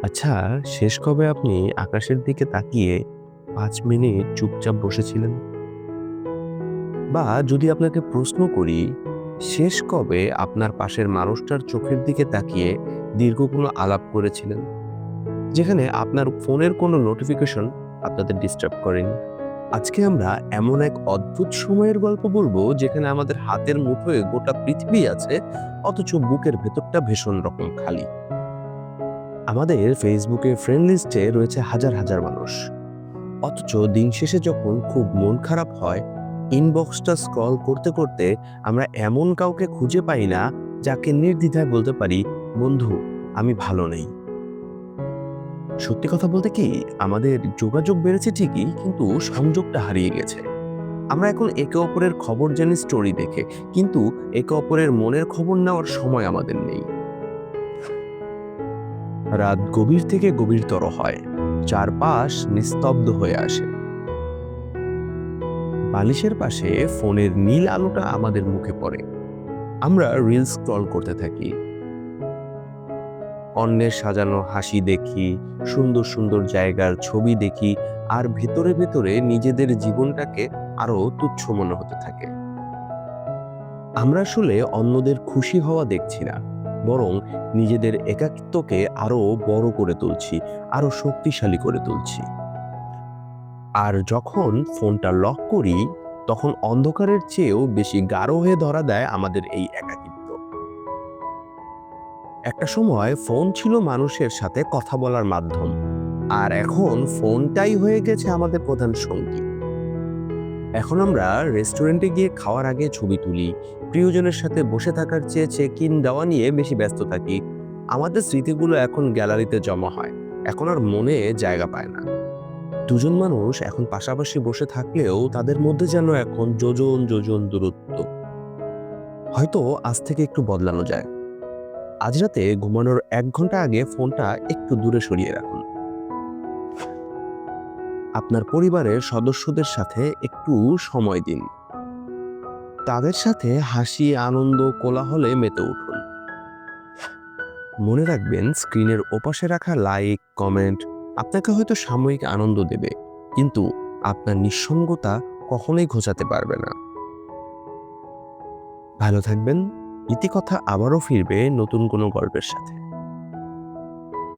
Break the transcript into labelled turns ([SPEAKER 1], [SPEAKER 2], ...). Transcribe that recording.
[SPEAKER 1] আচ্ছা, শেষ কবে আপনি আকাশের দিকে তাকিয়ে ৫ মিনিট চুপচাপ বসেছিলেন? বা যদি আপনাকে প্রশ্ন করি, শেষ কবে আপনার পাশের মানুষটার চোখের দিকে তাকিয়ে দীর্ঘ কোনো আলাপ করেছিলেন? যেখানে আপনার ফোনের কোনো নোটিফিকেশন আপনাদের ডিস্টার্ব করেনি। আজকে আমরা এমন এক অদ্ভুত সময়ের গল্প বলবো যেখানে আমাদের হাতের মুঠোয় গোটা পৃথিবী আছে, অথচ বুকের ভেতরটা ভীষণ রকম খালি। আমাদের ফেসবুকে ফ্রেন্ড লিস্টে রয়েছে হাজার হাজার মানুষ, অথচ দিন শেষে যখন খুব মন খারাপ হয়, ইনবক্সটা স্ক্রল করতে করতে আমরা এমন কাউকে খুঁজে পাই না যাকে নির্দ্বিধায় বলতে পারি, বন্ধু, আমি ভালো নেই। সত্যি কথা বলতে কি, আমাদের যোগাযোগ বেড়েছে ঠিকই, কিন্তু সংযোগটা হারিয়ে গেছে। আমরা এখন একে অপরের খবর জানি স্টোরি দেখে, কিন্তু একে অপরের মনের খবর নেওয়ার সময় আমাদের নেই। রাত গভীর থেকে গভীরতর হয়, চারপাশ নিস্তব্ধ হয়ে আসে। বালিশের পাশে ফোনের নীল আলোটা আমাদের মুখে পড়ে। আমরা রিল স্ক্রল করতে থাকি, অন্যের সাজানো হাসি দেখি, সুন্দর সুন্দর জায়গার ছবি দেখি, আর ভেতরে ভেতরে নিজেদের জীবনটাকে আরো তুচ্ছ মনে হতে থাকে। আমরা আসলে অন্যদের খুশি হওয়া দেখছি না, বরং নিজেদের একাকিত্বকে আরো বড় করে তুলছি, আরো শক্তিশালী করে তুলছি। আর যখন ফোনটা লক করি, তখন অন্ধকারের চেয়েও বেশি গাঢ় হয়ে ধরা দেয় আমাদের এই একাকিত্ব। একটা সময় ফোন ছিল মানুষের সাথে কথা বলার মাধ্যম, আর এখন ফোনটাই হয়ে গেছে আমাদের প্রধান সঙ্গী। এখন আমরা রেস্টুরেন্টে গিয়ে খাওয়ার আগে ছবি তুলি, প্রিয়জনের সাথে বসে থাকার চেয়ে চেক ইন দেওয়া নিয়ে বেশি ব্যস্ত থাকি। আমাদের স্মৃতিগুলো এখন গ্যালারিতে জমা হয়, এখন আর মনে জায়গা পায় না। দুজন মানুষ এখন পাশাপাশি বসে থাকলেও তাদের মধ্যে যেন এখন যোজন যোজন দূরত্ব। হয়তো আজ থেকে একটু বদলানো যায়। আজ রাতে ঘুমানোর ১ ঘন্টা আগে ফোনটা একটু দূরে সরিয়ে রাখুন। আপনার পরিবারের সদস্যদের সাথে একটু সময় দিন। তাদের সাথে হাসি, আনন্দ, কোলাহলে মেতে উঠুন। মনে রাখবেন, স্ক্রিনের ওপাশে রাখা লাইক, কমেন্ট আপনাকে হয়তো সাময়িক আনন্দ দেবে, কিন্তু আপনার নিঃসঙ্গতা কখনোই ঘোচাতে পারবে না। ভালো থাকবেন। ইতিকথা আবারও ফিরবে নতুন কোনো গল্পের সাথে।